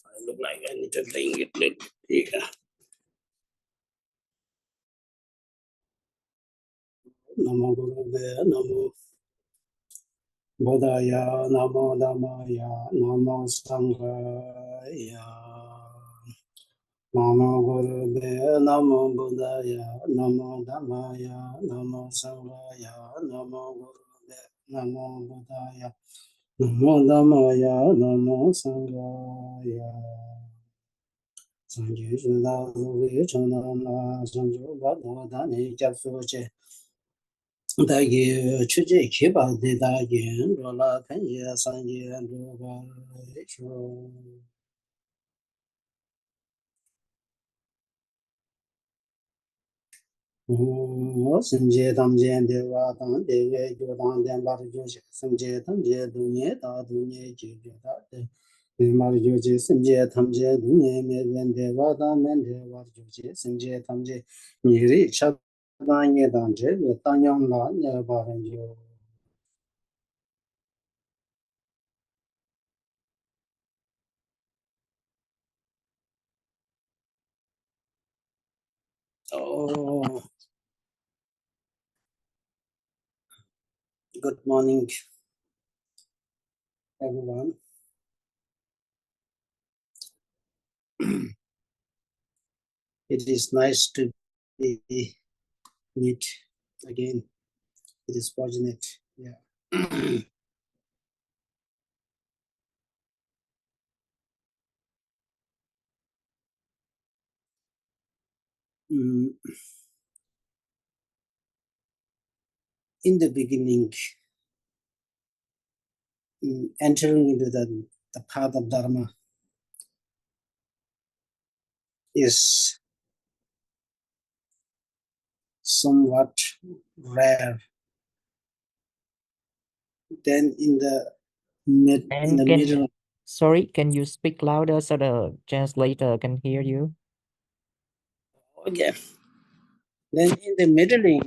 I look like I need to bring it little bigger. Namo Gurudaya, Namo Buddhaya, Namo Dhammaya, Namo Sanghaya. Namo Gurudaya, Namo Buddhaya, Namo Dhammaya, Namo Sanghaya, Namo Gurudaya, Namo Buddhaya, Namo Dhammaya, Namo Sanghaya. Sanjay Sudha Ruvi Chanana Sanjo Bhadva Dhani Japsu Che Dagi Chuje Kiba De Dagi Rola Kanya Sanjay Ruva Chu Sanjay Tamjay Deva Tan Deve Jodan Den Bar Joshi Sanjay Tamjay Dunye Da Dunye Jijo Da De Mar Joji Sanjay Tamjay Dunye Men Deva Da Men Deva Joji Sanjay Tamjay Miri Chad Danye Danje Tanyang La Ne Baran Jo. Oh, good morning, everyone. It is nice to be meet again. It is fortunate. Yeah. Mm, in the beginning, entering into the path of Dharma is somewhat rare. Then in the And middle. sorry, can you speak louder so the translator can hear you? Okay. Then in the middling,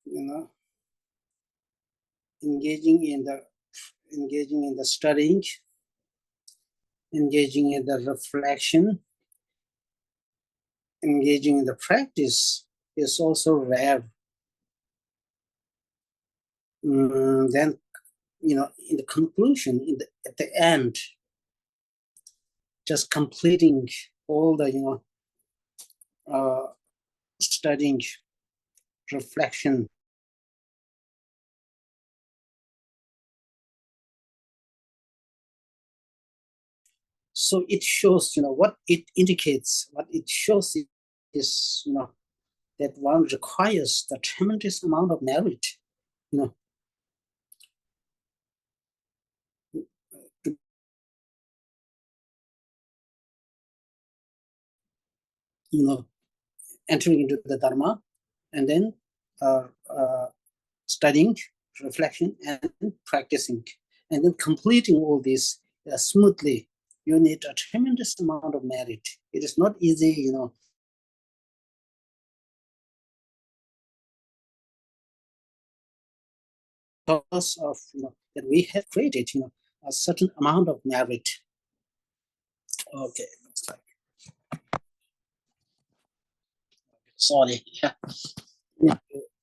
you know, engaging in the studying, engaging in the reflection, engaging in the practice is also rare. Then, in the conclusion, at the end, just completing all the, studying, reflection. So it shows, what it indicates, what it shows is, that one requires the tremendous amount of merit, entering into the Dharma, and then studying, reflection, and practicing, and then completing all this smoothly. You need a tremendous amount of merit. It is not easy, because of that we have created, a certain amount of merit. Okay, looks like. Sorry, yeah.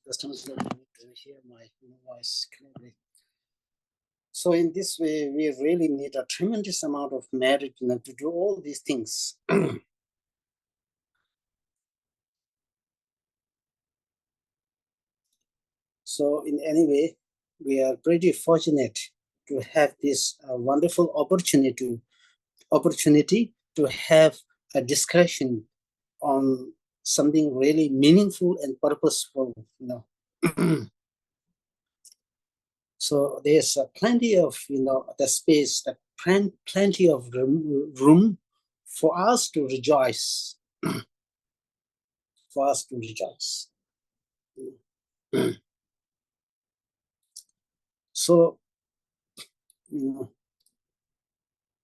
Customers don't need to hear my voice clearly. So in this way, we really need a tremendous amount of merit, to do all these things. So in any way, we are pretty fortunate to have this wonderful opportunity to have a discussion on something really meaningful and purposeful. So there's plenty of the space, plenty of room for us to rejoice, for us to rejoice. So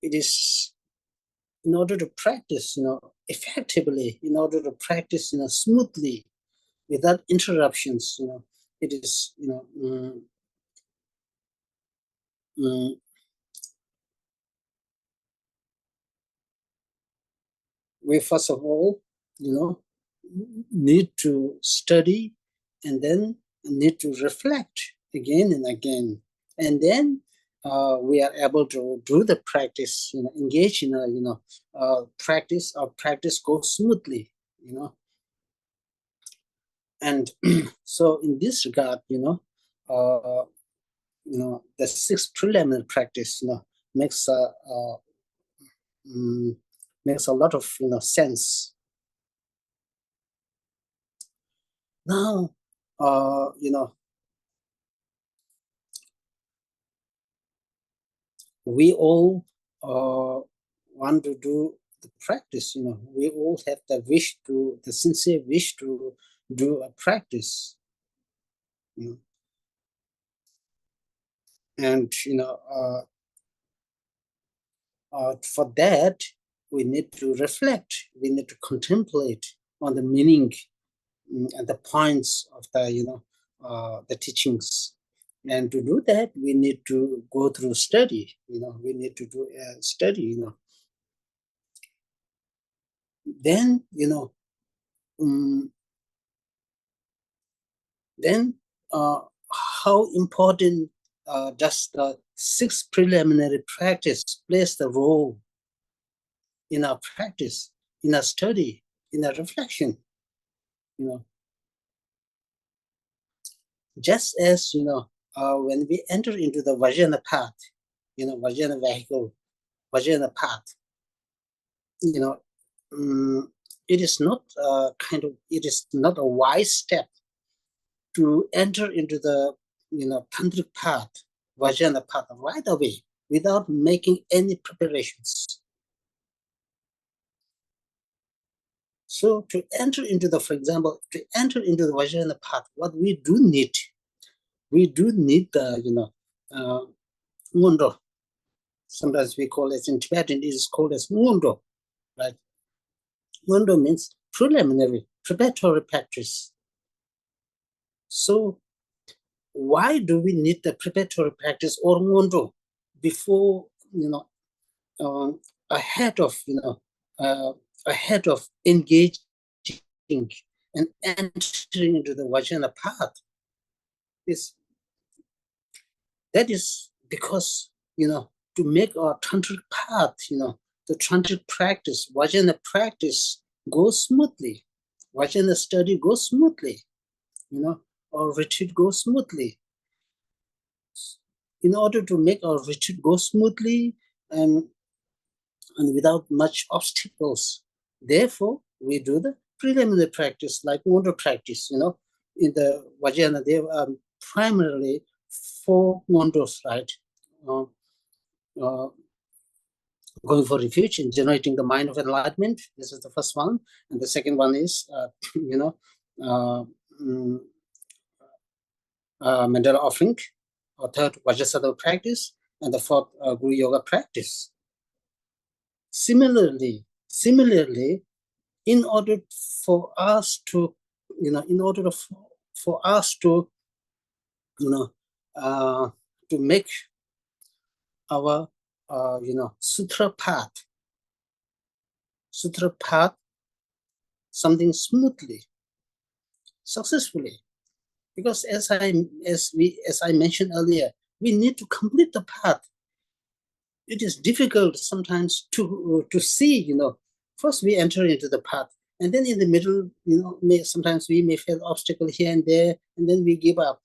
it is in order to practice, effectively, in order to practice, smoothly, without interruptions, it is, we first of all, need to study, and then need to reflect again and again, and then we are able to do the practice, engage in a practice. Our practice goes smoothly, and so in this regard, uh, the sixth preliminary practice, makes makes a lot of sense. Now, we all want to do the practice. We all have the sincere wish to do a practice. And for that, we need to reflect. We need to contemplate on the meaning and the points of the teachings. And to do that, we need to go through study. We need to do a study. Then then how important does the sixth preliminary practice plays the role in our practice, in our study, in our reflection? Just as when we enter into the Vajrayana path, Vajrayana vehicle, Vajrayana path, it is not it is not a wise step to enter into the tantric path, Vajrayana path right away without making any preparations. So to enter into the, for example, to enter into the Vajrayana path, what we do need the mundo. Sometimes we call it, in Tibetan, it is called as mundo, right? Mundo means preliminary, preparatory practice. So why do we need the preparatory practice or mundo before, ahead of engaging and entering into the Vajrayana path? That is because, to make our tantric path, the tantric practice, Vajrayana practice goes smoothly, Vajrayana study goes smoothly, our retreat goes smoothly. In order to make our retreat go smoothly and without much obstacles, therefore, we do the preliminary practice like water practice. In the Vajrayana, there are primarily 4 wonders, right? Going for refuge and generating the mind of enlightenment. This is the first one. And the second one is, Mandala offering. Or third, Vajrasattva practice. And the fourth, Guru Yoga practice. Similarly, in order for us to, for us to make our, sutra path something smoothly, successfully, because as I mentioned earlier, we need to complete the path. It is difficult sometimes to see. First we enter into the path, and then in the middle, sometimes we may face obstacle here and there, and then we give up.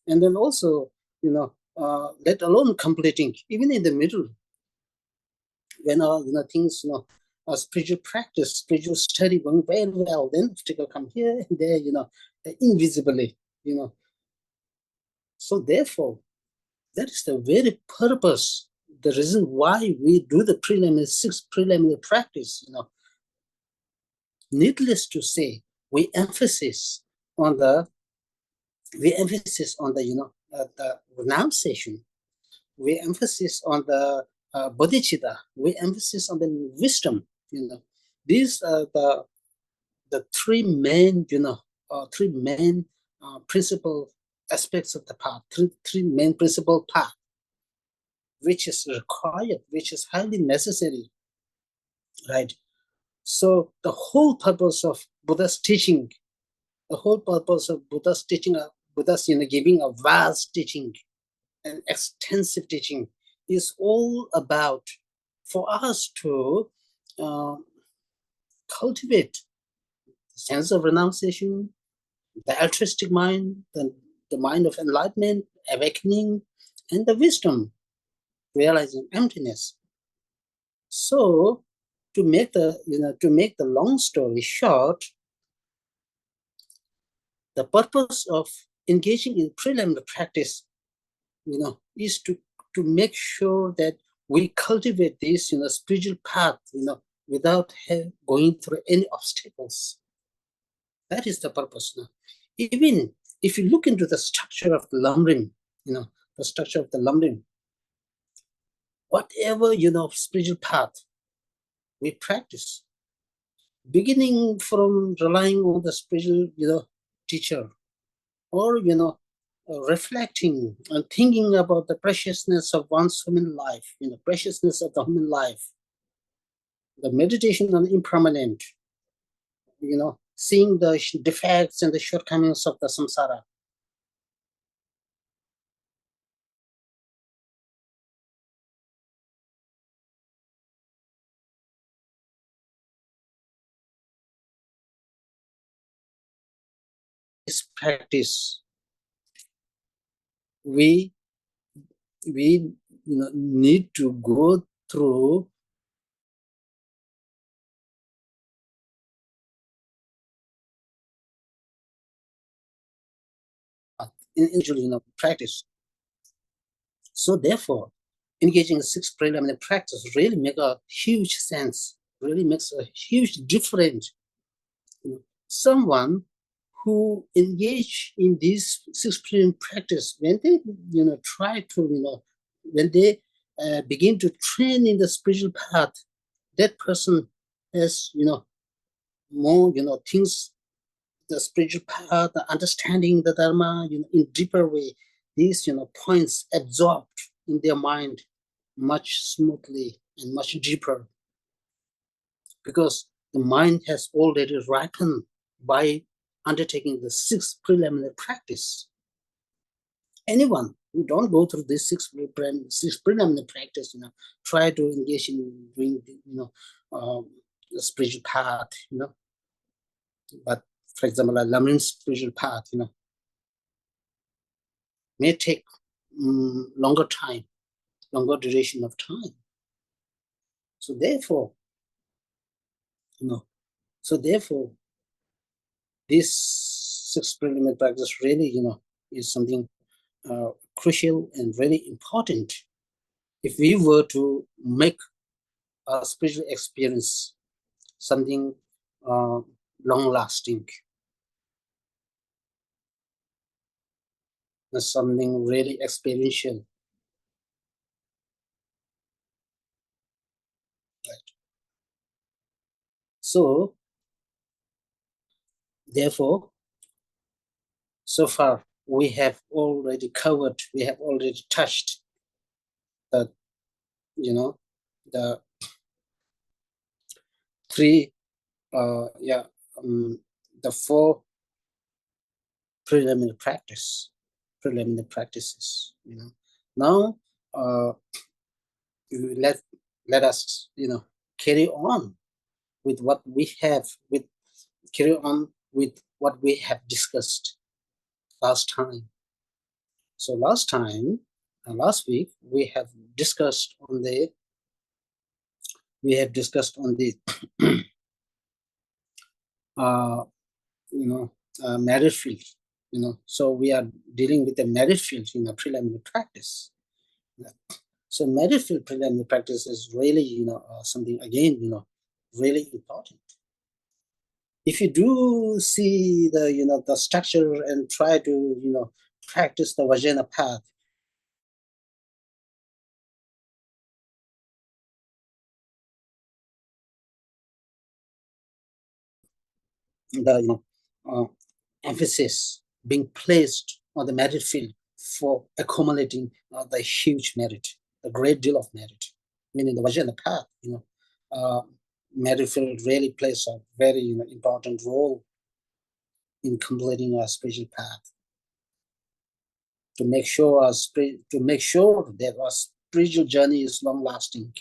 And then also, let alone completing, even in the middle, when our things, our spiritual practice, spiritual study going very well, then obstacle come here and there, invisibly, So therefore, that is the very purpose, the reason why we do the sixth preliminary practice. Needless to say, we emphasize on the the renunciation. We emphasize on the bodhicitta. We emphasize on the wisdom. These are the three main principal aspects of the path. Three main principal path, which is required, which is highly necessary, right? So the whole purpose of Buddha's teaching, Buddha's giving a vast teaching, an extensive teaching, is all about for us to cultivate the sense of renunciation, the altruistic mind, the mind of enlightenment, awakening, and the wisdom, realizing emptiness. So, to make the long story short, the purpose of engaging in preliminary practice, is to make sure that we cultivate this, spiritual path, without going through any obstacles. That is the purpose. Even if you look into the structure of the Lamrim, whatever, spiritual path we practice, beginning from relying on the spiritual, teacher, or, reflecting and thinking about the preciousness of one's human life, preciousness of the human life, the meditation on impermanent, seeing the defects and the shortcomings of the samsara. This practice, we need to go through individual, practice. So therefore, engaging in 6 preliminary practice really makes a huge sense, really makes a huge difference. Someone who engage in these 6 preliminary practice, when they, try to, when they begin to train in the spiritual path, that person has, more, things, the spiritual path, the understanding the Dharma, in deeper way. These, points absorbed in their mind much smoothly and much deeper, because the mind has already ripened by undertaking the 6 preliminary practice. Anyone who don't go through this 6 preliminary practice, try to engage in doing, the spiritual path, but for example, a Lamrim spiritual path, may take longer time, longer duration of time. So therefore, this 6 preliminary practice really, is something crucial and very important if we were to make a spiritual experience something long-lasting, something really experiential. Right. So, therefore, so far we have already covered, we have already touched the, the 3, the 4 preliminary practices. Now, let us, carry on with what we have, carry on with what we have discussed last time. So last week, we have discussed on the merit field. So we are dealing with the merit field in a preliminary practice. So merit field preliminary practice is really, something again, really important. If you do see the, the structure and try to, practice the Vajrayana path, the, emphasis being placed on the merit field for accumulating the huge merit, a great deal of merit, meaning the Vajrayana path, Merrifield really plays a very important role in completing our spiritual path, to make sure that our spiritual journey is long lasting.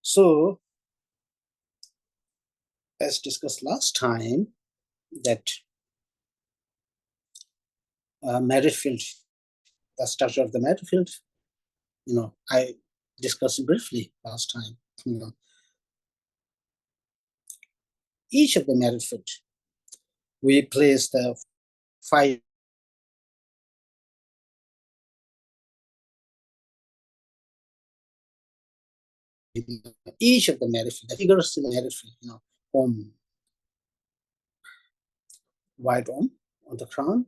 So, as discussed last time, that Merrifield, the structure of the Merrifield, I discussed briefly last time. Each of the Merrifield, we place the 5 each of the Merrifield, the figures in the Merrifield, Om, white Om on the crown,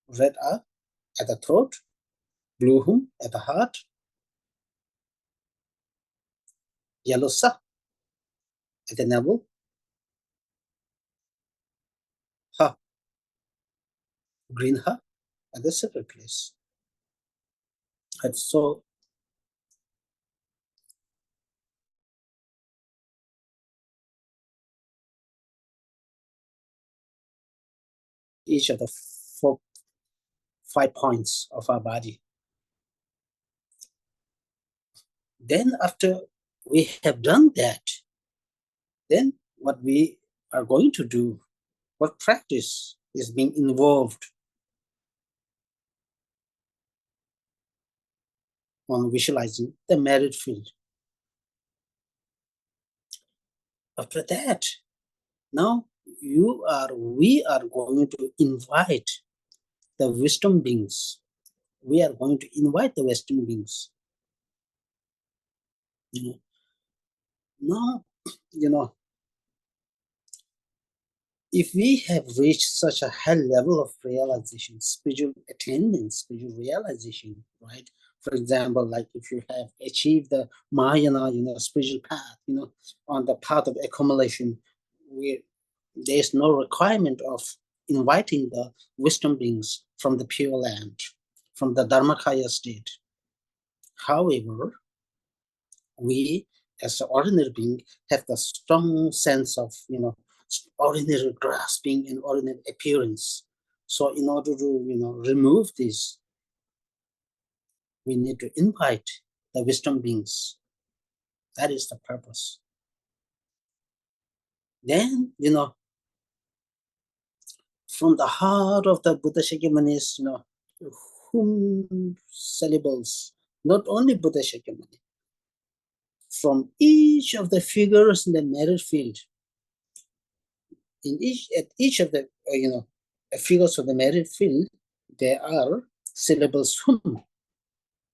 red A at the throat, blue Hum at the heart, yellow Sa at the navel, Ha, green Ha at the sacred place. And so each of the 5 points of our body. Then after we have done that, then what we are going to do, what practice is being involved on visualizing the married field. After that, now we are going to invite the wisdom beings. We are going to invite the wisdom beings. Now, if we have reached such a high level of realization, spiritual attainment, spiritual realization, right? For example, like if you have achieved the Mahayana, spiritual path, on the path of accumulation, there's no requirement of inviting the wisdom beings from the Pure Land, from the Dharmakaya state. However, we as an ordinary being have the strong sense of ordinary grasping and ordinary appearance. So in order to remove this, we need to invite the wisdom beings. That is the purpose. Then from the heart of the Buddha Shakyamunis, whom syllables, not only Buddha Shakyamuni, from each of the figures in the mirror field, at each of the figures of the mirror field, there are syllables Hum,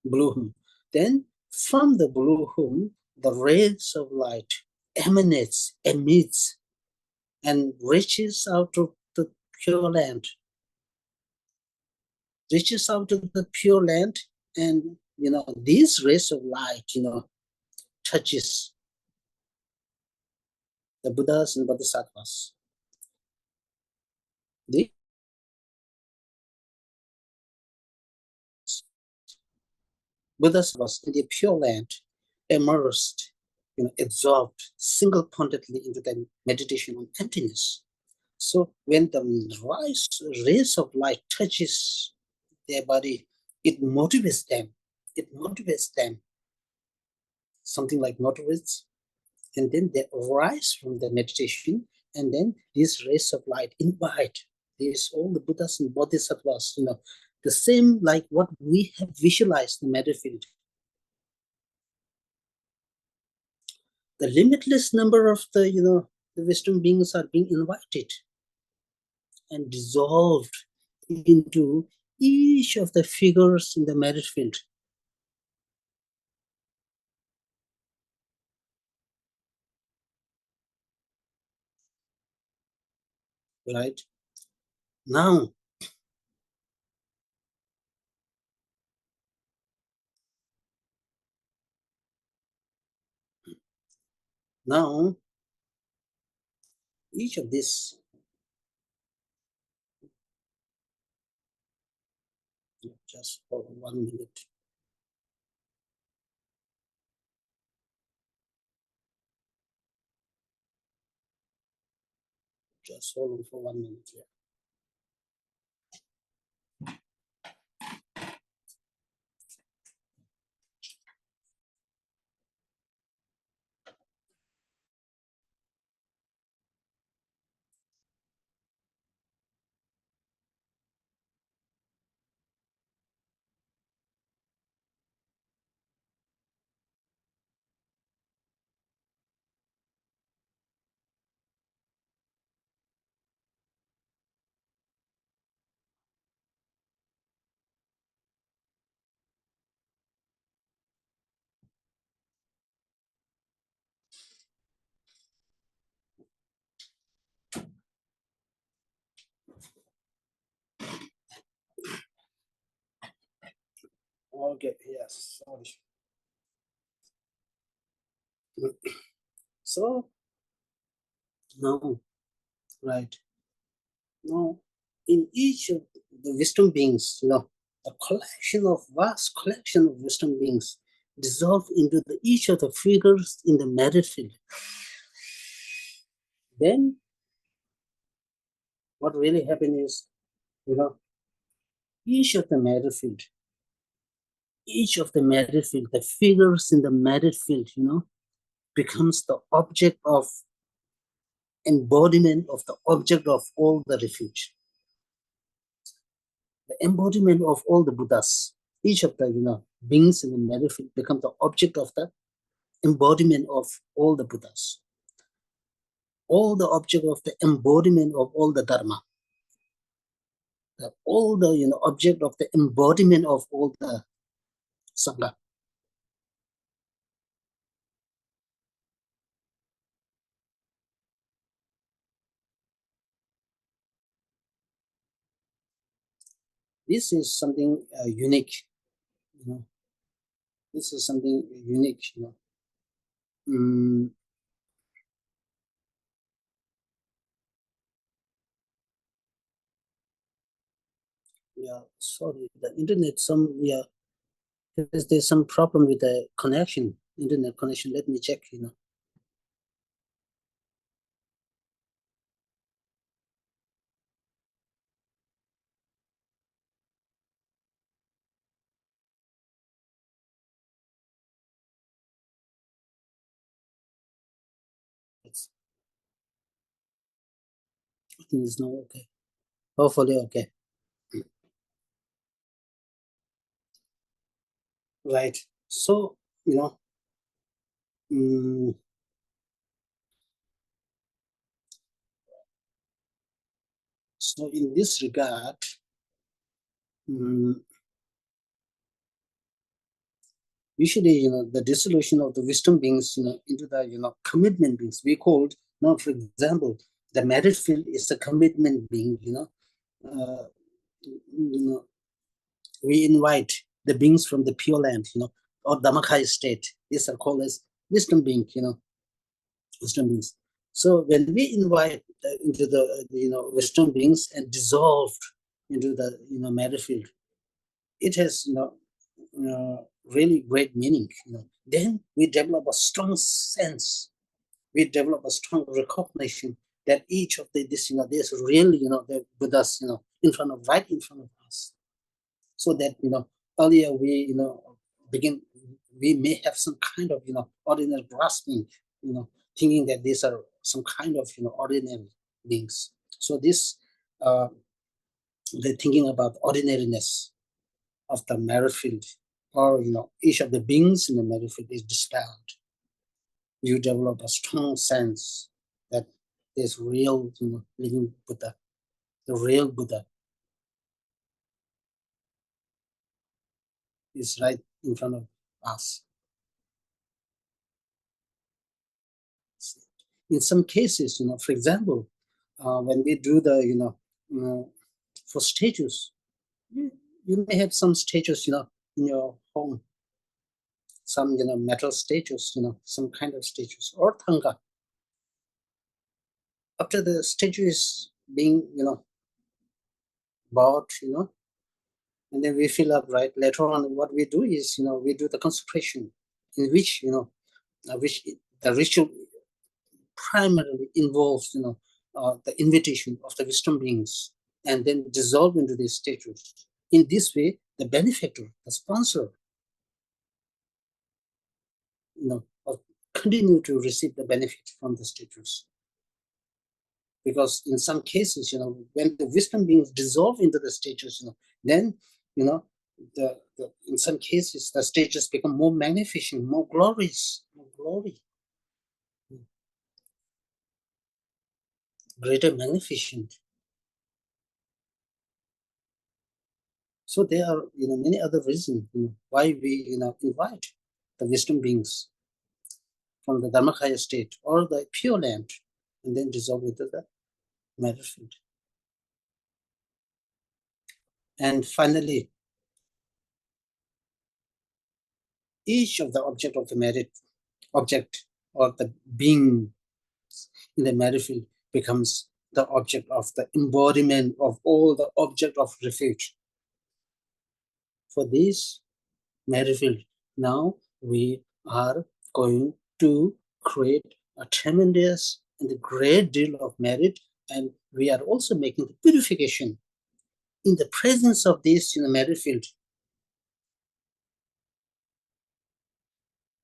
blue Hum. Then from the blue Hum, the rays of light emanates, emits, and reaches out to the pure land. Reaches out to the pure land, and these rays of light, touches the Buddhas and Bodhisattvas. The Buddhas was in the pure land, immersed, absorbed single-pointedly into the meditation on emptiness. So when the rays of light touches their body, it motivates them. It motivates them. Something like motivates. And then they arise from the meditation, and then these rays of light invite all the Buddhas and Bodhisattvas, the same like what we have visualized in the matter field. The limitless number of the wisdom beings are being invited and dissolved into each of the figures in the merit field. Right? Now, each of this, just for 1 minute. Just hold on for 1 minute here. Okay, yes, sorry. So now, right now, in each of the wisdom beings, a collection of vast collection of wisdom beings dissolve into each of the figures in the matter field. Then what really happened is, each of the matter field, the figures in the matter field, becomes the object of embodiment of the object of all the refuge, the embodiment of all the Buddhas. Each of the beings in the matter field become the object of the embodiment of all the Buddhas, all the object of the embodiment of all the Dharma, all the object of the embodiment of all the Sangha. This is something unique. This is something unique. Mm, yeah, sorry, the internet. There's some problem with the connection, internet connection. Let me check. I think it's now okay. Hopefully, okay. Right. So, mm, so in this regard, usually, the dissolution of the wisdom beings, into the, commitment beings, we called, for example, the married field is a commitment being, uh, we invite the beings from the Pure Land, or Dhammakai state. These are called as wisdom being, wisdom beings. So when we invite into the wisdom beings and dissolved into the matter field, it has really great meaning. Then we develop a strong sense. We develop a strong recognition that each of this there's really the Buddhas right in front of us. So that earlier we begin, we may have some kind of ordinary grasping, thinking that these are some kind of ordinary beings. So this the thinking about ordinariness of the married field, or each of the beings in the married field is dispelled. You develop a strong sense that this real living Buddha, the real Buddha, is right in front of us. In some cases, for example, when we do the, for statues, you may have some statues, in your home, some, metal statues, some kind of statues, or thanga. After the statue is being, bought, and then we fill up, right? Later on, what we do is, we do the consecration, in which, which the ritual primarily involves, the invitation of the wisdom beings and then dissolve into these status. In this way, the benefactor, the sponsor, continue to receive the benefit from the status. Because in some cases, when the wisdom beings dissolve into the stages, then, in some cases, the stages become more magnificent, more glorious, more glory, greater magnificent. So there are, many other reasons why we, invite the wisdom beings from the Dharmakaya state or the Pure Land and then dissolve into the matter field. And finally, each of the object of the merit, object or the being in the matter field becomes the object of the embodiment of all the object of refuge. For this matter field, now we are going to create a tremendous and a great deal of merit, and we are also making the purification in the presence of this matter field,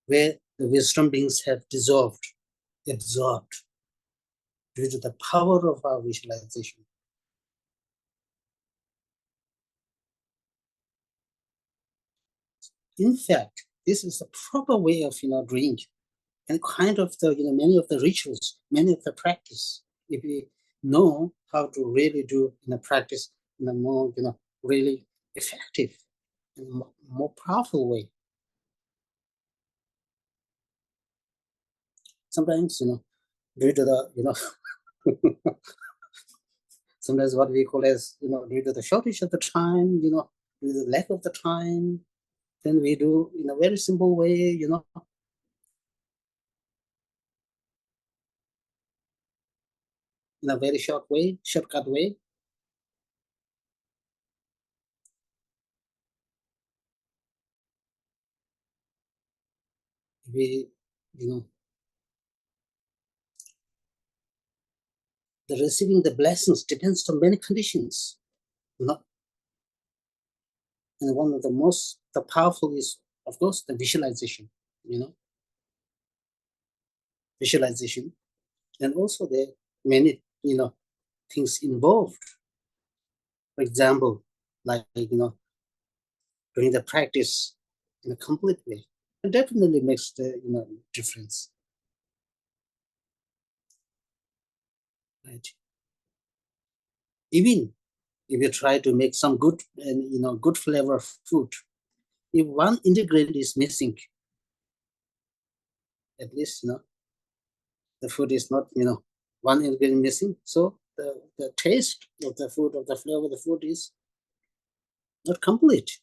where the wisdom beings have dissolved, absorbed, due to the power of our visualization. In fact, this is the proper way of doing, and kind of the many of the rituals, many of the practice. If we know how to really do in a practice in a more really effective and more powerful way. Sometimes due to the sometimes what we call as due to the shortage of the time, due to the lack of the time, then we do in a very simple way, in a very shortcut way. We, the receiving the blessings depends on many conditions. And one of the most powerful is, of course, the visualization. Visualization, and also there are many things involved. For example, like doing the practice in a complete way, it definitely makes the difference. Right? Even if you try to make some good and good flavor food, if one ingredient is missing, at least the food is not one ingredient missing, so the taste of the food, of the flavor of the food is not complete.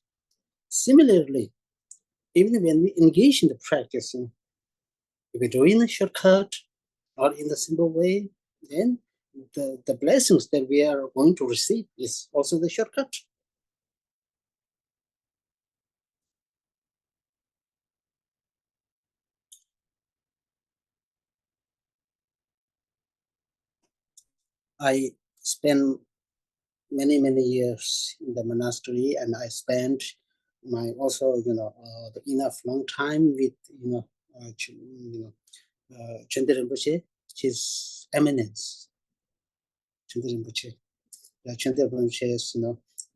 Similarly, even when we engage in the practice, if we do in a shortcut or in the simple way, then the blessings that we are going to receive is also the shortcut. I spent many years in the monastery, and I spent my also the enough long time with Chandra Rinpoche, his eminence, Chandra Rinpoche. Chandra Rinpoche's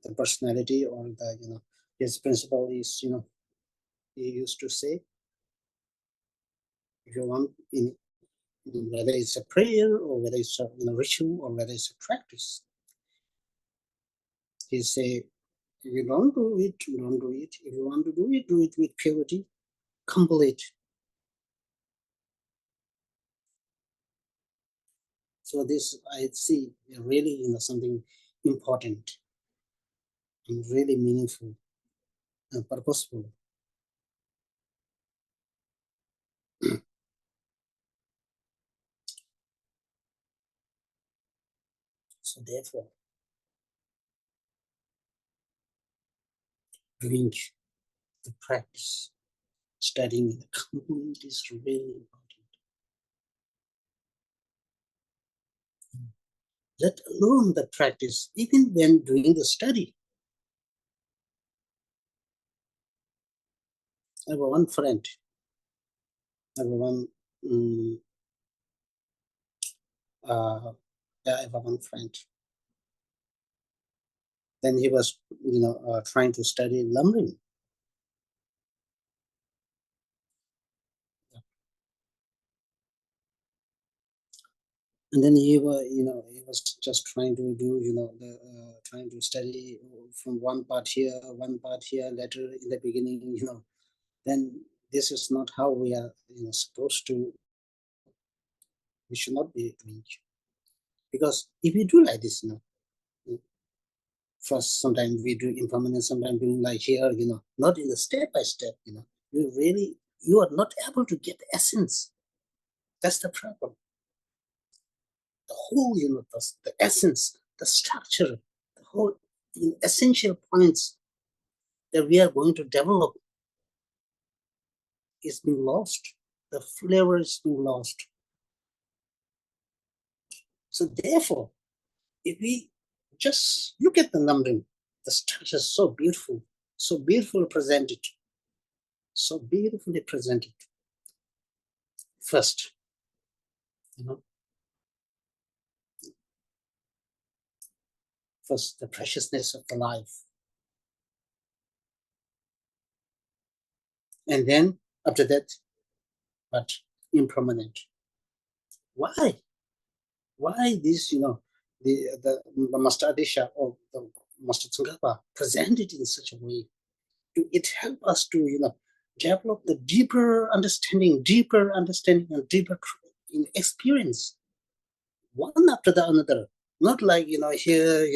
the personality, or the his principle is he used to say, if you want whether it's a prayer or whether it's a ritual or whether it's a practice, he say, if you don't do it, you don't do it. If you want to do it with purity, complete. So this I see really something important and really meaningful and purposeful. So therefore, doing the practice, studying the complete is really important. let alone the practice, even when doing the study. I have one friend, I have one, I have one friend. Then he was, trying to study lumbering. And then he was just trying to do, trying to study from one part here, one part here, later in the beginning, then this is not how we are, supposed to, we should not be doing. Because if we do like this, first sometimes we do impermanent, sometimes doing like here, not in the step by step, you are not able to get the essence. That's the problem. The whole, the essence, the structure, the whole essential points that we are going to develop is being lost. The flavor is being lost. So therefore, if we just look at the numbering, the structure is so beautiful, so beautifully presented, so beautifully presented. First, first the preciousness of the life, and then after that, but impermanent. Why? Why this? The Master Adisha or the Master Tsongkhapa presented in such a way. It help us to develop the deeper understanding and deeper experience, one after the another, not like here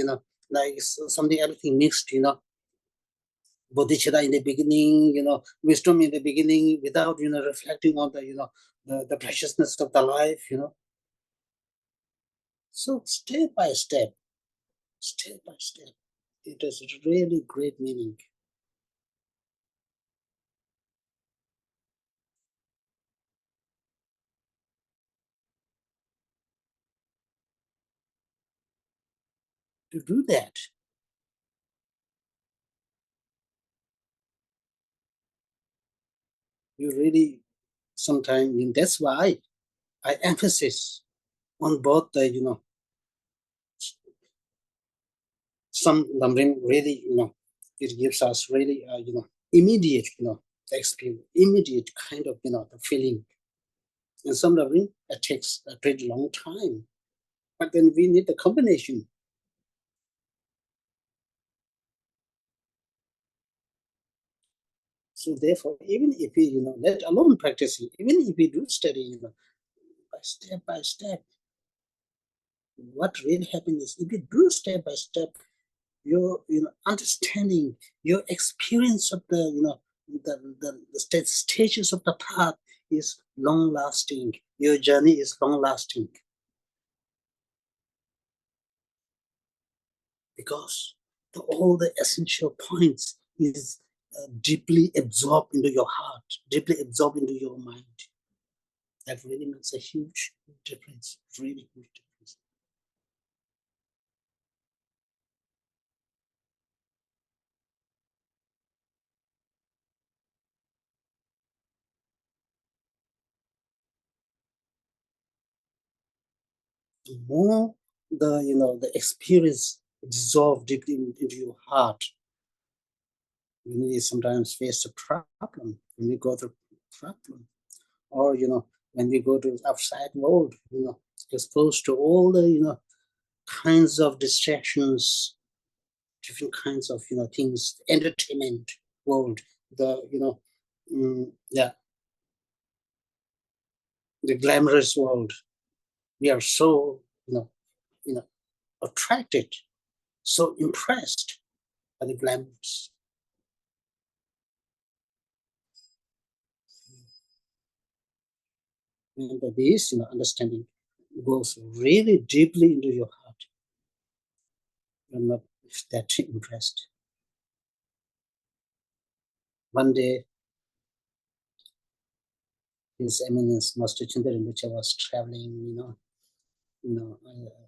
like something everything mixed, bodhicitta in the beginning, wisdom in the beginning, without reflecting on the the preciousness of the life, so step by step, it has really great meaning. To do that, you really sometimes, that's why I emphasis on both the some numbering really it gives us really immediate experience, immediate kind of the feeling, and some numbering it takes a pretty long time, but then we need the combination. So therefore, even if we let alone practicing, even if we do study by step, what really happens is if you do step by step, your understanding, your experience of the the stages of the path is long lasting. Your journey is long lasting because all the essential points is deeply absorbed into your heart, deeply absorbed into your mind. That really makes a huge difference, really huge difference. The more the experience dissolve deeply into your heart, when we sometimes face a problem, when we go through problem, or when we go to outside world, exposed to all the kinds of distractions, different kinds of things, entertainment world, the yeah, the glamorous world. We are so you know attracted, so impressed by the glamorous. And this understanding goes really deeply into your heart. You're not that impressed. One day, His Eminence Master Chinda Rinpoche was traveling,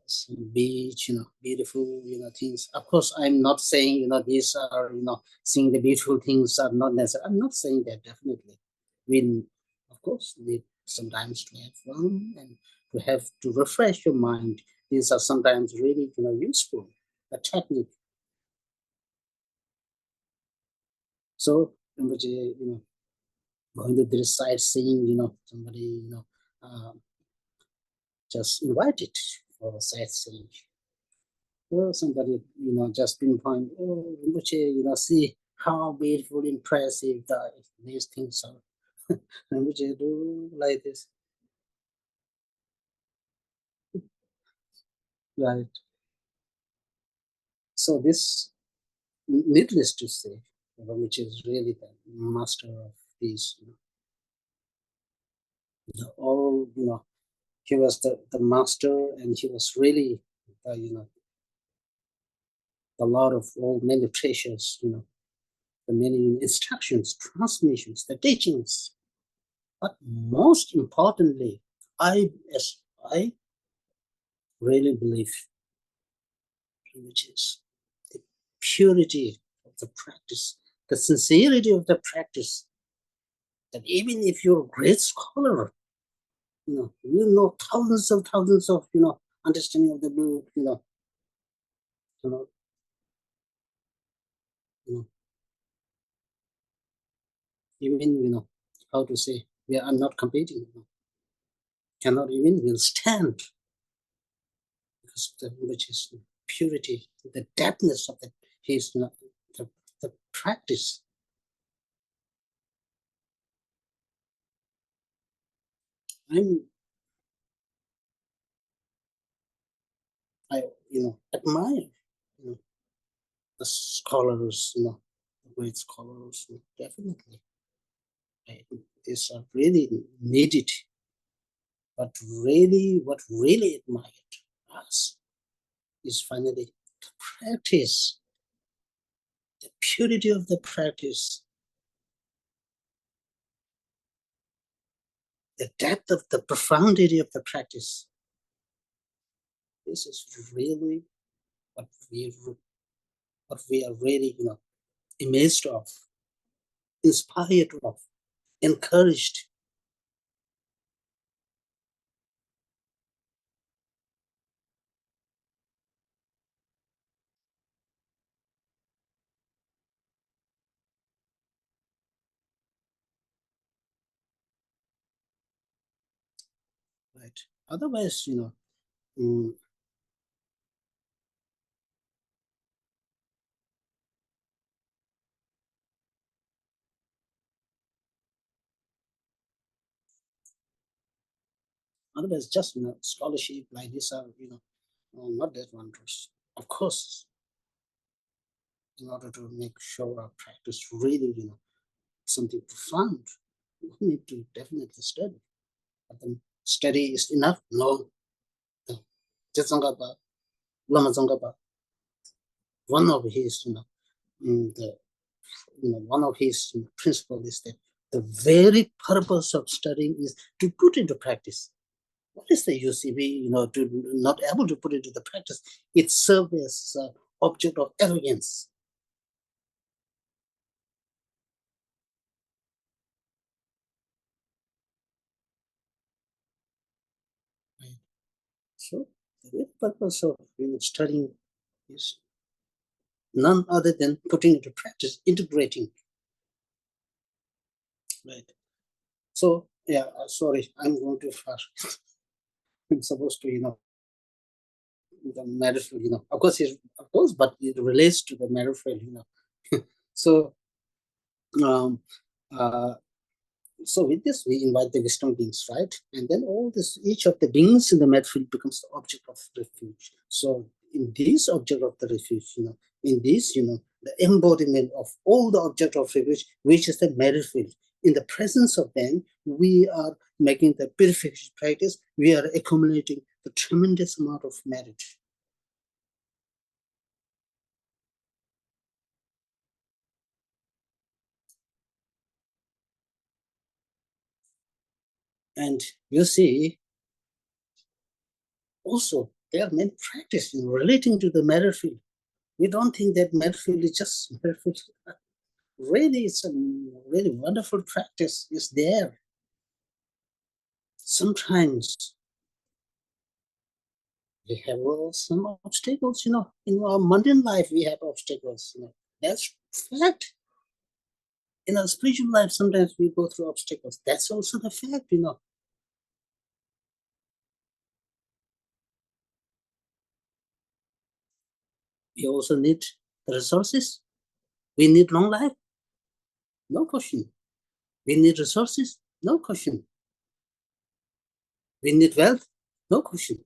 some beach, beautiful, things. Of course, I'm not saying, these are, seeing the beautiful things are not necessary. I'm not saying that, definitely. We, of course, need sometimes to have fun and to have to refresh your mind. These are sometimes really, useful, a technique. So, going to this sightseeing, somebody, just invited for sightseeing. Or somebody, just pinpoint, oh, Rinpoche, see how beautiful, impressive these things are. Rinpoche do like this, right? So this, needless to say, which is really the master of these, all, he was the master, and he was really, the Lord of all many treasures, the many instructions, transmissions, the teachings. But most importantly, as I really believe, which is the purity of the practice, the sincerity of the practice. That even if you're a great scholar, you know thousands of understanding of the book, you know, you know, even how to say, yeah, I'm not competing, cannot even stand because of the which is purity, the depthness of the his the, the practice. I'm I admire the scholars, the great scholars, definitely. I, these are really needed, but really, what really admired us is finally the practice, the purity of the practice, the depth of the profundity of the practice. This is really what we are really, amazed of, inspired of, encouraged. Right? Otherwise, mm, otherwise just scholarship like this are not that wondrous. Of course, in order to make sure our practice really, something profound, we need to definitely study. But then study is enough? No. No. Tsongkhapa, Lama Tsongkhapa, one of his, the, one of his principles is that the very purpose of studying is to put into practice. What is the use if we, to not able to put it into the practice? It serves as an object of arrogance. Right? So the real purpose of studying is none other than putting into practice, integrating. Right. So yeah, sorry, I'm going too far. I'm supposed to, the marital, of course, but it relates to the marital, So um, uh, so with this, we invite the wisdom beings, right? And then all this, each of the beings in the mad field becomes the object of refuge. So in this object of the refuge, in this, the embodiment of all the object of refuge, which is the merit field. In the presence of them, we are making the purification practice. We are accumulating the tremendous amount of merit. And you see, Also, there are many practices relating to the matter field. We don't think that matter field is just matter field. Really, it's a really wonderful practice. It's there. Sometimes we have some obstacles, in our mundane life, we have obstacles, that's fact. In our spiritual life, sometimes we go through obstacles. That's also the fact. We also need the resources. We need long life, no question. We need resources, no question. We need wealth, no question.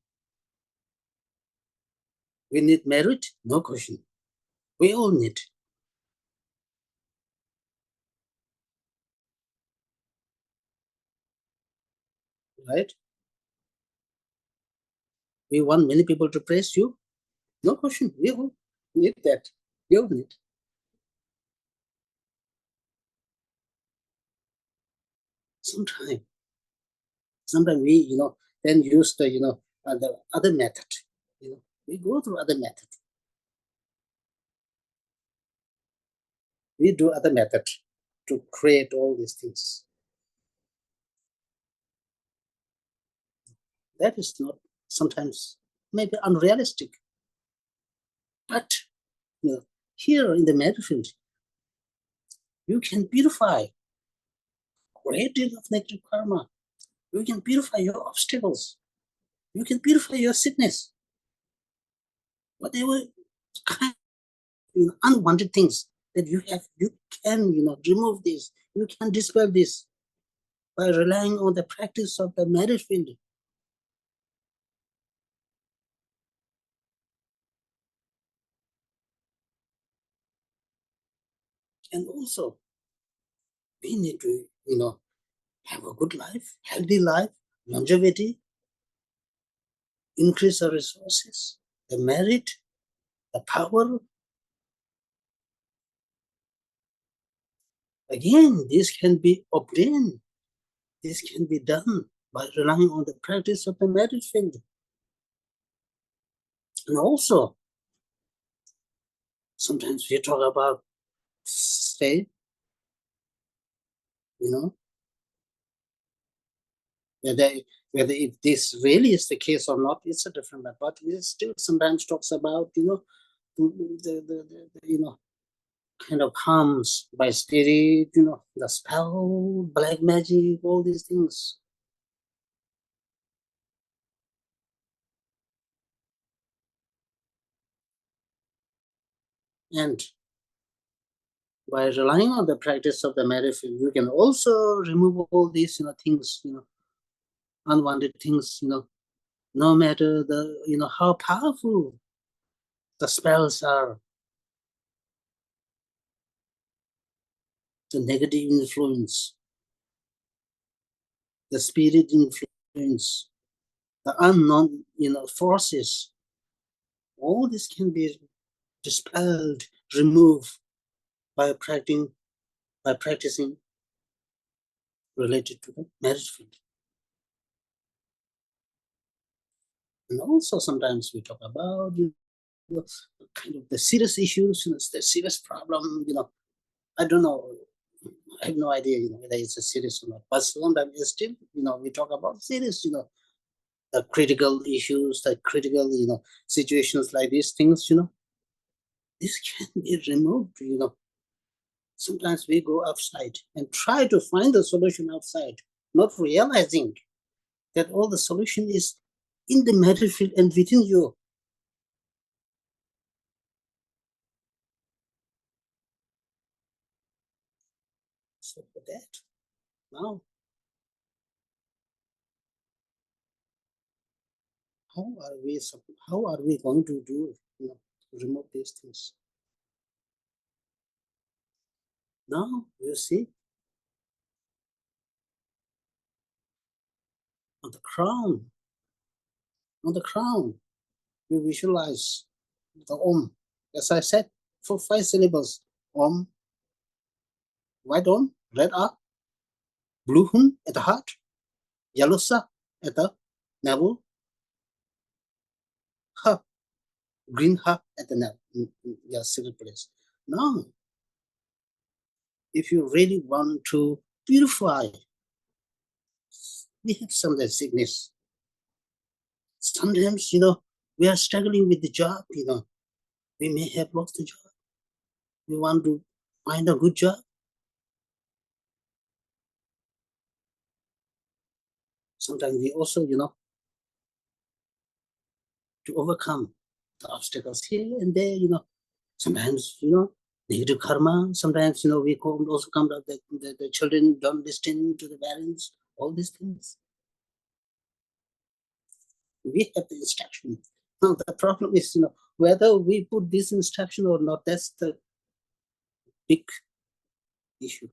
We need merit, no question. We all need. Right? We want many people to praise you, no question. We all need that. We all need. Sometimes we, then use the other method. We go through other method. We do other method to create all these things. That is not sometimes maybe unrealistic. But here in the matter field, you can beautify great deal of negative karma. You can beautify your obstacles. You can beautify your sickness. Whatever kind of unwanted things that you have, you can remove this. You can dispel this by relying on the practice of the marriage field. And also, we need to, have a good life, healthy life, longevity, increase our resources, the merit, the power. Again, this can be obtained. This can be done by relying on the practice of the merit field. And also, sometimes we talk about state, whether if this really is the case or not, it's a different matter. But we still sometimes talks about, the kind of harms by spirit, the spell, black magic, all these things. And by relying on the practice of the medicine, you can also remove all these, things, unwanted things, no matter how powerful the spells are, the negative influence, the spirit influence, the unknown, forces, all this can be dispelled, removed by practicing related to the marriage field. And also sometimes we talk about kind of the serious issues, the serious problem, I don't know. I have no idea, whether it's a serious or not. But sometimes it's still, we talk about serious, the critical issues, the critical, situations like these things, this can be removed, Sometimes we go outside and try to find the solution outside, not realizing that all the solution is in the matter field and within you. So for that, now, how are we going to do, to remove these things? Now you see on the crown, you visualize the Om. As I said, for 5 syllables, Om, white Om, red A, blue Hum at the heart, yellow Sa at the navel, hub, green hub at the your secret place. Now, if you really want to purify, we have some of that sickness. Sometimes, we are struggling with the job, we may have lost the job. We want to find a good job. Sometimes we also, to overcome the obstacles here and there, sometimes, negative karma. Sometimes, we also come to the children don't listen to the parents, all these things. We have the instruction. Now, the problem is, whether we put this instruction or not, that's the big issue.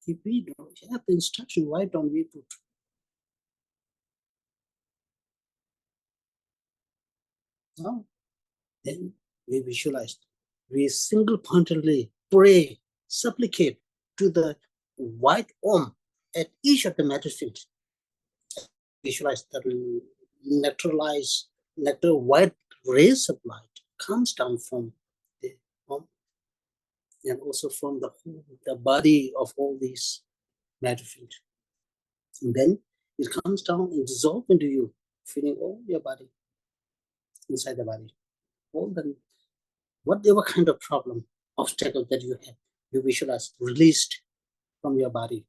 If we don't have the instruction, why don't we put? No, then we visualize. We single-pointedly pray, supplicate to the white Om at each of the matter fields. Visualize the nectar white rays of light comes down from the Om and also from the body of all these matter fields. And then it comes down and dissolves into you, filling all your body, inside the body. All the whatever kind of problem, obstacle that you have, you visualize released from your body.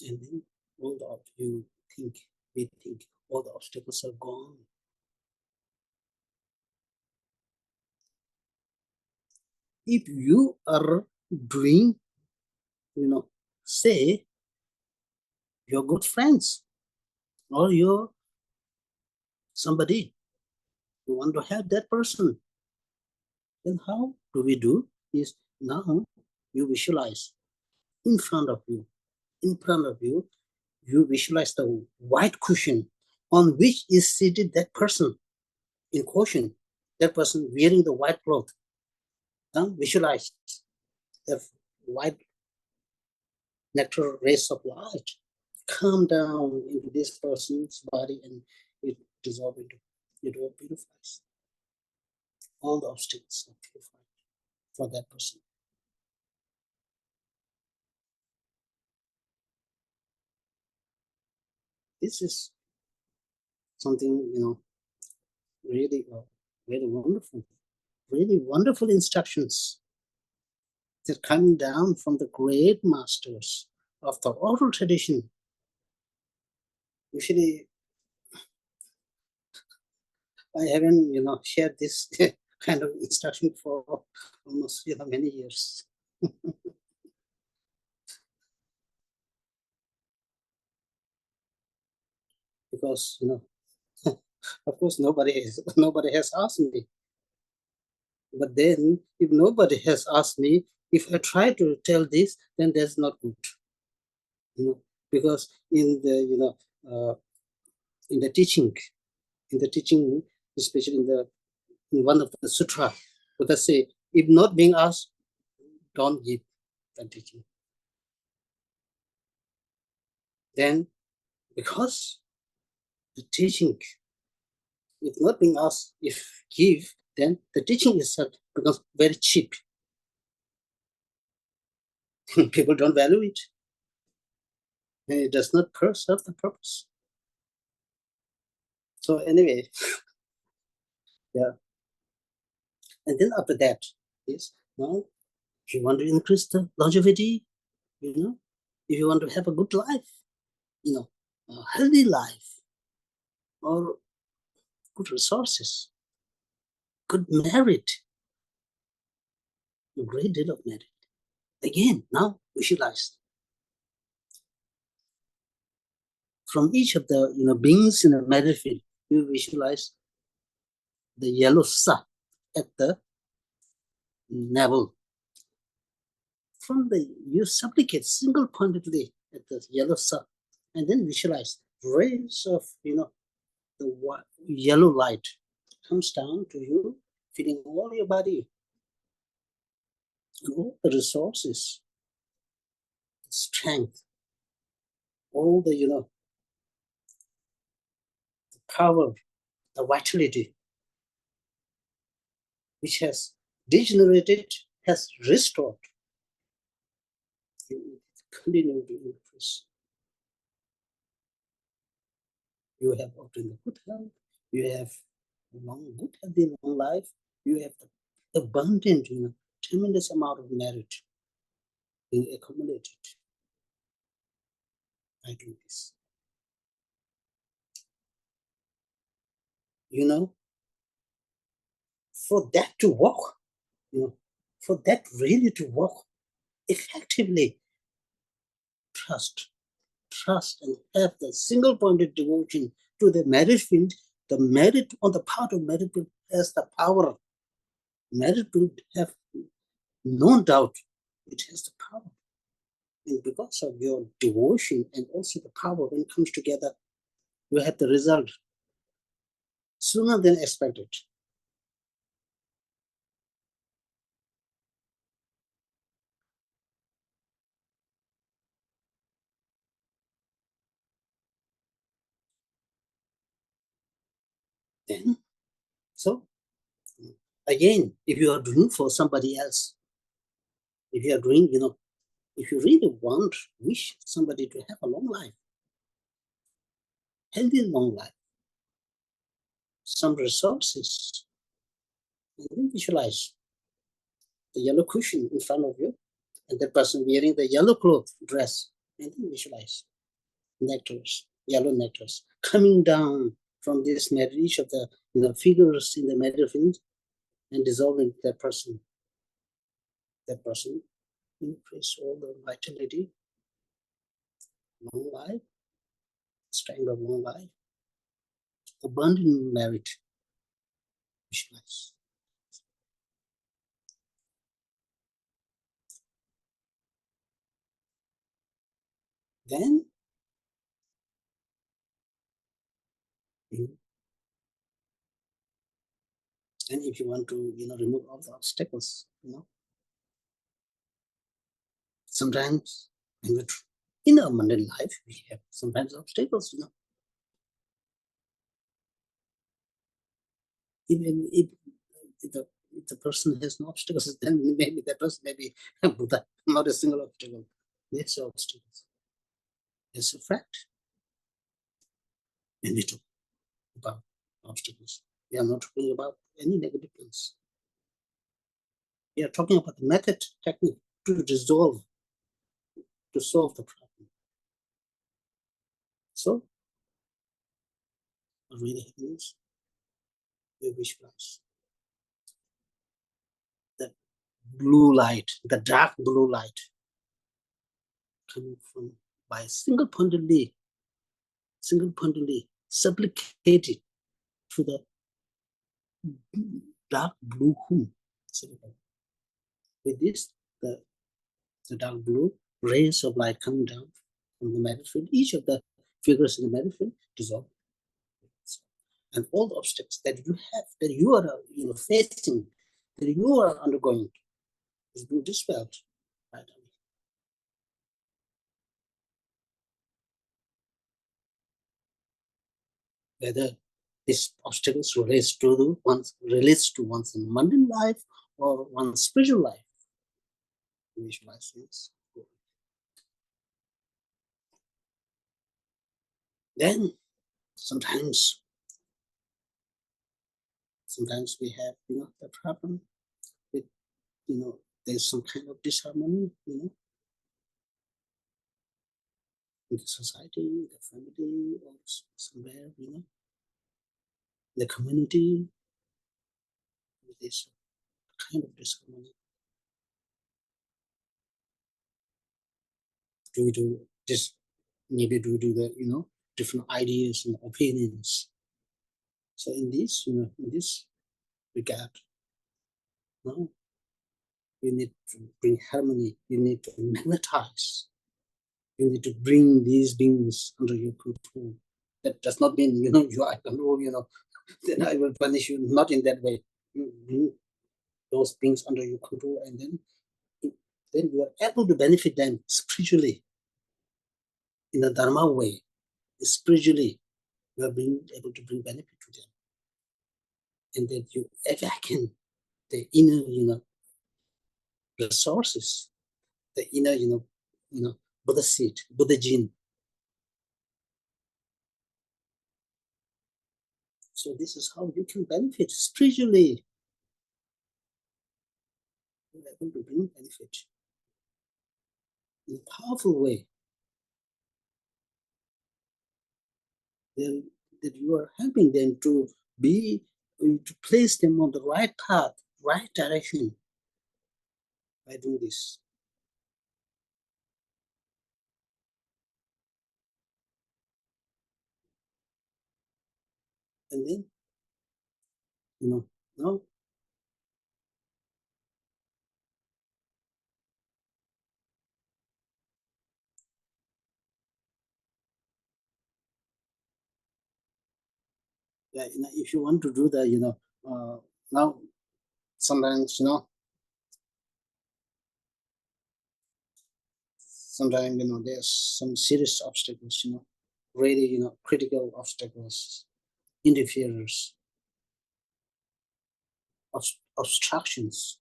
And then all the we think all the obstacles are gone. If you are doing, say your good friends or your somebody, you want to help that person, then how do we do is now you visualize in front of you, you visualize the white cushion on which is seated that person in caution, that person wearing the white cloth. Now visualize the white nectar rays of light come down into this person's body and it dissolves into it all purifies. All the obstacles are purified for that person. This is something, really, very wonderful instructions that coming down from the great masters of the oral tradition. Usually, I haven't, shared this kind of instruction for almost, many years. Because, of course, nobody has asked me. But then, if nobody has asked me, if I try to tell this, then that's not good. Because in the in the teaching, especially in one of the sutra, Buddha say, if not being asked, don't give the teaching. Then, because the teaching, if not being asked, if give, then the teaching itself becomes very cheap. People don't value it. And it does not serve the purpose. So anyway, yeah. And then after that is, now, if you want to increase the longevity, if you want to have a good life, a healthy life, or good resources, good merit, a great deal of merit. Again, now visualize. From each of the beings in the merit field, you visualize the yellow sun at the navel. You supplicate single-pointedly at the yellow sun, and then visualize rays of the yellow light comes down to you, filling all your body and all the resources, strength, all the, the power, the vitality, which has degenerated, has restored. You continue to increase. You have obtained good health. You have good healthy long life. You have the abundant, tremendous amount of merit being accumulated by doing this. For that to work, for that really to work effectively, trust and have the single pointed devotion to the merit field. The merit on the part of merit field has the power. Merit field have no doubt it has the power. And because of your devotion and also the power, when it comes together, you have the result sooner than expected. Then, so again, if you are doing for somebody else, if you are doing, if you really wish somebody to have a long life, healthy long life, some resources, and then visualize the yellow cushion in front of you, and the person wearing the yellow cloth dress, and then visualize nectars, yellow nectars, coming down from this metal, each of the figures in the metal field, and dissolving that person. That person increase all the vitality, long life, strength of long life, abundant merit. Visualize. Then, and if you want to, remove all the obstacles, sometimes in our mundane life, we have sometimes obstacles, Even if the person has no obstacles, then maybe that person may be Buddha, not a single obstacle. There's obstacles. It's a fact. We need to about obstacles. We are not talking about any negative things. We are talking about the method, technique to dissolve, to solve the problem. So, what really happens, we visualize the blue light, the dark blue light coming from by single-pointedly supplicated to the dark blue hue. With this, the dark blue rays of light coming down from the metal field, each of the figures in the metal field dissolve. And all the obstacles that you have, that you are facing, that you are undergoing, is being dispelled right away. Whether these obstacles relates to one's mundane life or one's spiritual life. Visualize this. Then sometimes we have the problem with there's some kind of disharmony in the society, the family, or somewhere the community. There's kind of disharmony due to this, maybe due to the different ideas and opinions. So in this regard, you need to bring harmony. You need to magnetize. You need to bring these beings under your control. That does not mean you are control. Then I will punish you. Not in that way. You bring those beings under your control, and then you are able to benefit them spiritually. in a dharma way, spiritually, you are being able to bring benefit to them. And that you awaken the inner, resources, the inner, Buddha seed, Buddha gene. So this is how you can benefit spiritually. You're able to bring benefit in a powerful way. Then that you are helping them to be, to place them on the right path, right direction by doing this. And then, now, yeah, if you want to do that, now sometimes, sometimes, there's some serious obstacles, really, critical obstacles, interferers, obstructions.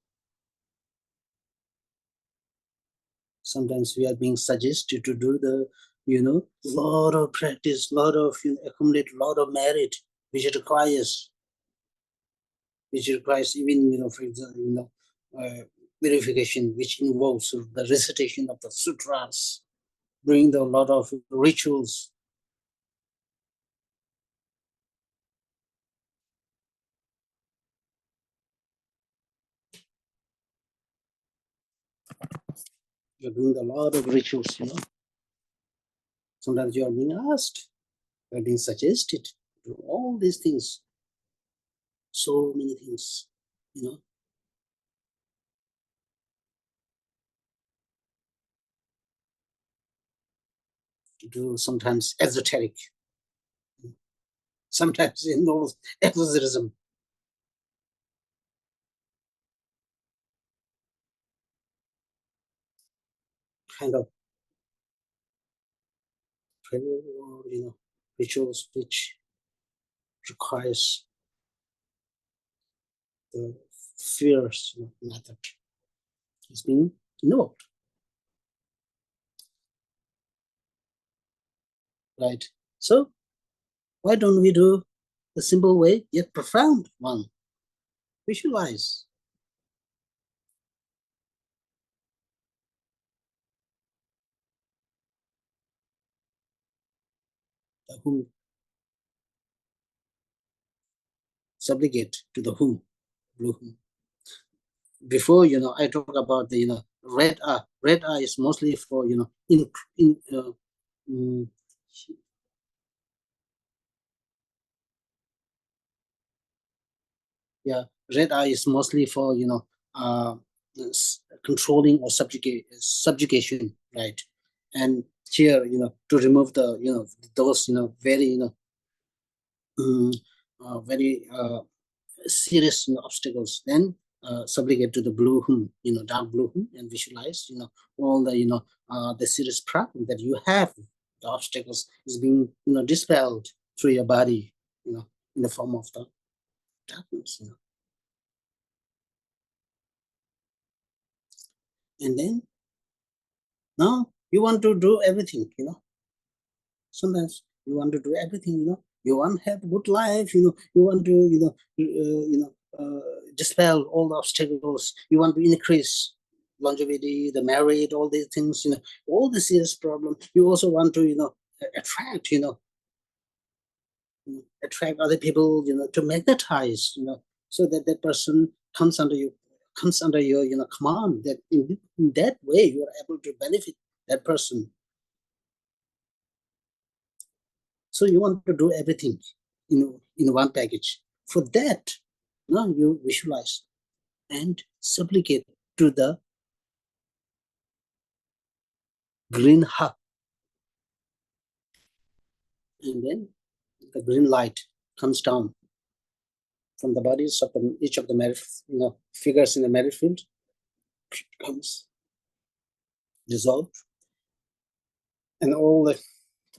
Sometimes we are being suggested to do the, lot of practice, lot of, accumulate lot of merit, which requires even, for example, purification, which involves the recitation of the sutras, doing the lot of rituals. You're doing a lot of rituals, Sometimes you are being asked, you are being suggested to do all these things. So many things, to do sometimes esoteric, sometimes involves exorcism, kind of prayer or, rituals which requires the fierce method is being invoked, right? So why don't we do the simple way yet profound one? Visualize the whom, supplicate to the whom, blue whom. Before, I talk about the, red eye. Red eye is mostly for, in mm, yeah, red eye is mostly for, controlling or subjugation, right? And here, to remove the, those, very, very serious, obstacles, then subjugate to the blue hum, dark blue hum, and visualize, all the, the serious problem that you have. The obstacles is being, dispelled through your body, in the form of the darkness, And then now you want to do everything, Sometimes you want to do everything, You want to have a good life, You want to, dispel all the obstacles. You want to increase longevity, the married, all these things, all the serious problems. You also want to, attract, attract other people, to magnetize, so that that person comes under you, comes under your, command. That in that way you are able to benefit that person. So you want to do everything, in one package. For that, you visualize and supplicate to the green hub, and then the green light comes down from the bodies of each of the merit, figures in the merit field, comes dissolved, and all the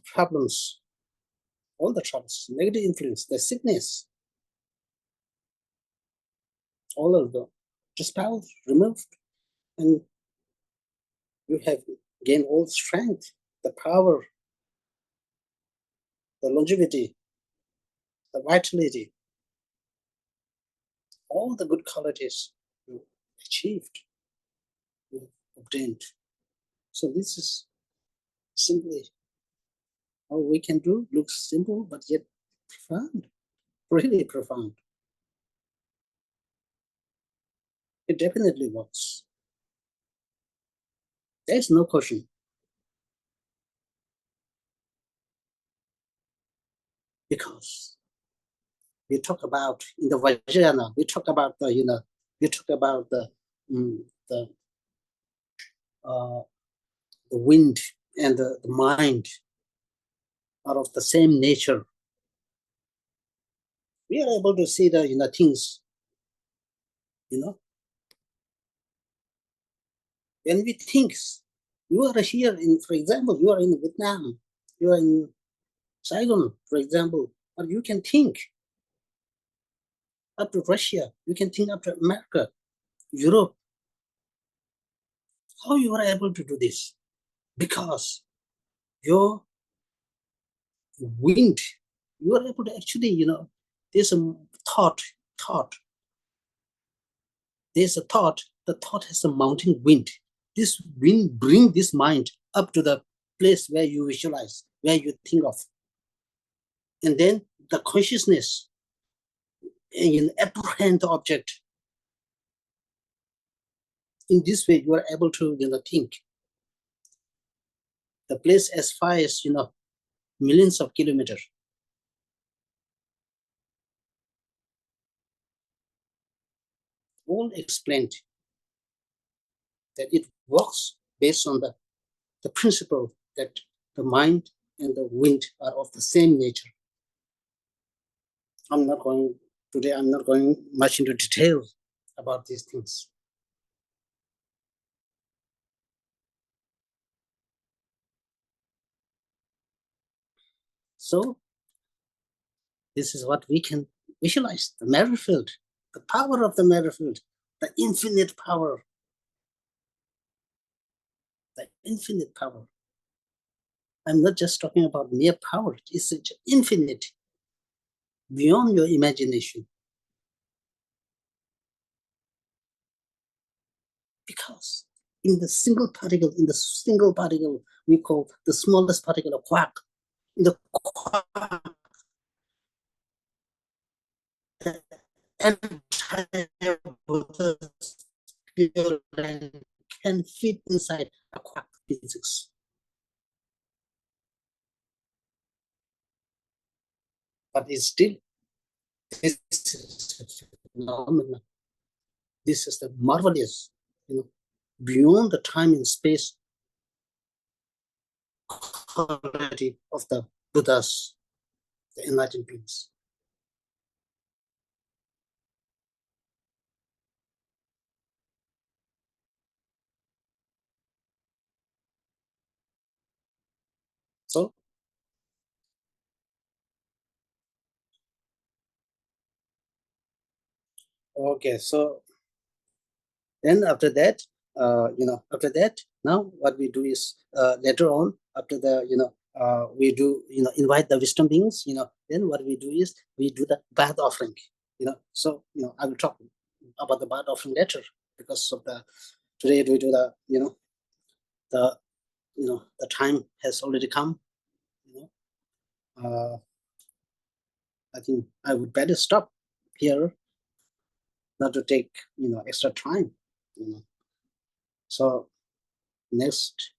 the problems, all the troubles, negative influence, the sickness, all of the dispelled, removed, and you have gained all the strength, the power, the longevity, the vitality, all the good qualities you achieved, you obtained. So this is simply how we can do. Looks simple, but yet profound, really profound. It definitely works. There's no question. Because we talk about in the Vajrayana, we talk about the, we talk about the, uh, the wind and the mind are of the same nature. We are able to see the, things, when we think, you are here in, for example, you are in Vietnam, you are in Saigon, for example, but you can think up to Russia, you can think up to America, Europe. How you are able to do this? Because your wind, you are able to actually, there's a thought, thought. There's a thought, the thought has a mounting wind. This wind bring this mind up to the place where you visualize, where you think of. And then the consciousness apprehend the object. In this way, you are able to, think. The place as far as, millions of kilometers. All explained that it works based on the principle that the mind and the wind are of the same nature. I'm not going much into detail about these things. So this is what we can visualize, the matter field, the power of the matter field, the infinite power, the infinite power. I'm not just talking about mere power, it's infinite, beyond your imagination. Because in the single particle, we call the smallest particle of quark, in the quark, the entire Buddha can fit inside a quark physics. But it's still, this is phenomenal. This is the marvelous, beyond the time and space quality of the Buddhas, the enlightened beings. So, okay, so then after that, now what we do is later on, after the, we do, invite the wisdom beings, then what we do is we do the bath offering, So, I will talk about the bath offering later because of the, today we do the, the, the time has already come, I think I would better stop here, not to take, extra time, So next,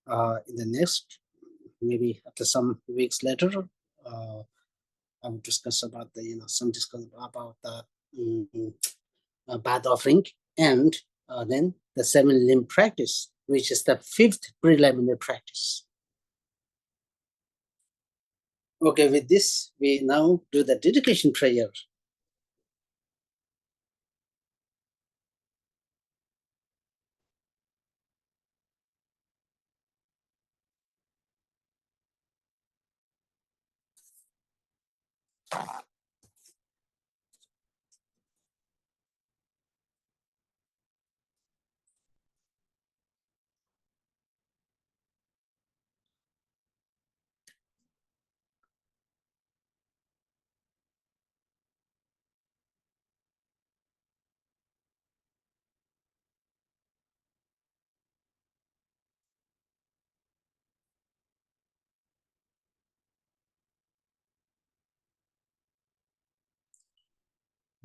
in the next, maybe after some weeks later, I will discuss about the, some discussion about the bath offering, and then the 7 limb practice, which is the 5th preliminary practice. Okay, with this, we now do the dedication prayer.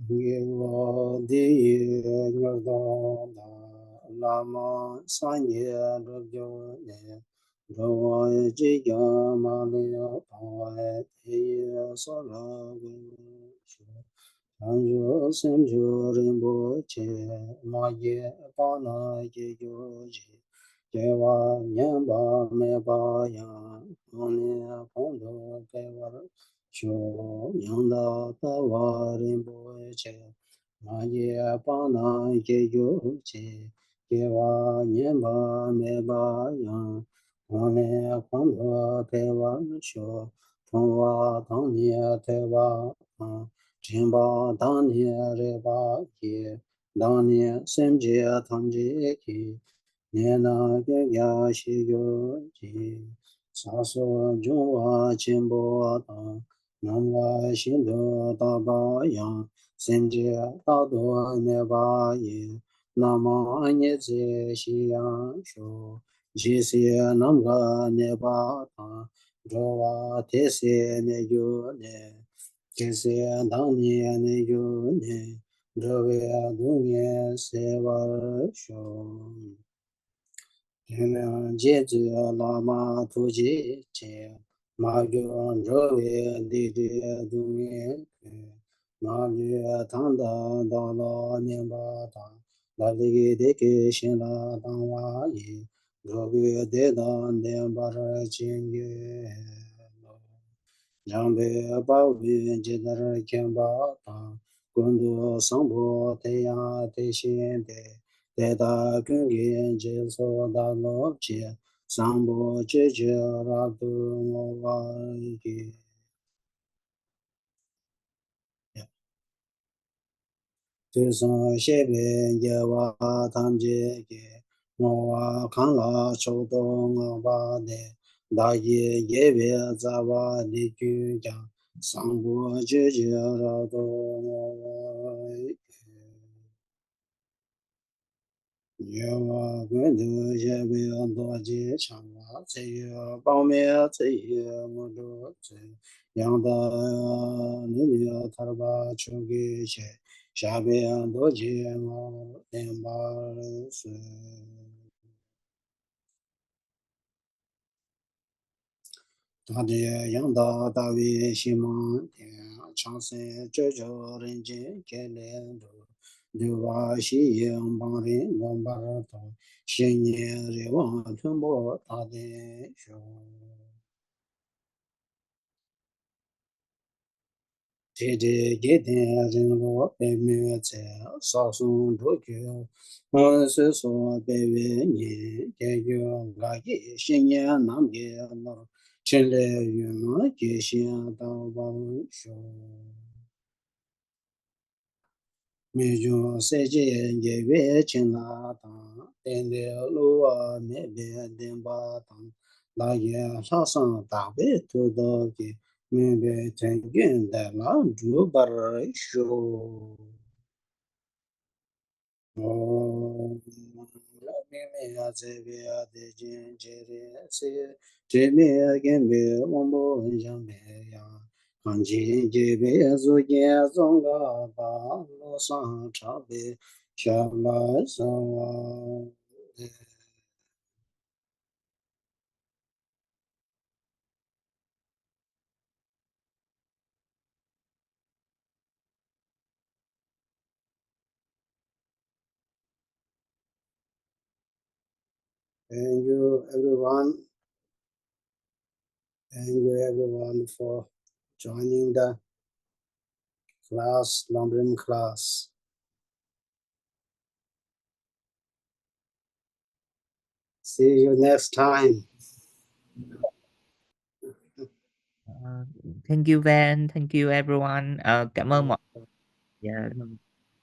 Yiwa di nyurdo da lama sanye rubyo ne rawa ji ya ma le pawa te so la gu shu anjo semjo rimbo che ma ye pa na ye yo ji ye wa nyan ba me ba ya mo ne pong do pe wa shu yang da ta wa rimbo che ma ye pa na ye yo ji ye wa nyan ba me ba ya mo ne pong do pe wa shu tong wa tong ye te wa Jimba Dani Reba Ki Dani Semji Tamji Ki Nena Gya Shi Yo Ji Saso Jungwa Jimbo Da Namwa Shindo Daba Yang Semji Dado Neba Yi Nama Anye Zi Shi Yang Shu Jisi Namga Neba Da Jowa Tesi Ne Yu Ne Kese dani ane yu ne, rove adunye sewa sho. Tene jeju lama tuji che, ma gyu rove didi adunye ke, ma gyu tanda dala nyemba ta, dali deke shenla dangwa yi, rove deda nyemba chenye. Jambe bawi jidar kemba ta kundu sambo te ya te shin te da kungi jiso da lo chi sambo chi chi ra tu mo wa ki tu son she be ye wa tam je ki mo wa kan la chou do ngo ba de da ye ye be za wa li ju jang sambo chi chi ra tu mo wa Yawa Gwendu Yabe Andoji Changwa Tsayu Baume Tsayu Mudu Tsayu Yangda Nimi Tarba Chugi Che Shabe Andoji Mo Temba Su Tade Yangda Davi Shimon Changse Jojo Renji Kele Duwa Shi Yang Bangri Gombar To Shenye Rewa Tumbo Tade Shu Tede Gede Rinlo Pemi Tse Sasun Tokyo Monsu So Bebe Ni Kegyo Gagi Shenye Namge No Chenle Yuma Geshen Dao Bang Shu Meju seje yewe chena tang, tende luwa mebe denpa tang, la ye sasan takbe tudo ki, mebe tengen de la ju bar shu. Om Lami me ya zebe ya de jin jere se, jeme ya genbe ombo jambe ya. Kanji jebe zu ye zonga ba lo san chabe shala sawa. Thank you everyone. Thank you everyone for joining the class, London class. See you next time. Thank you Van, thank you everyone. Cảm ơn mọi người. Dạ,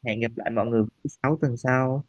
hẹn gặp lại mọi người thứ sáu tuần sau.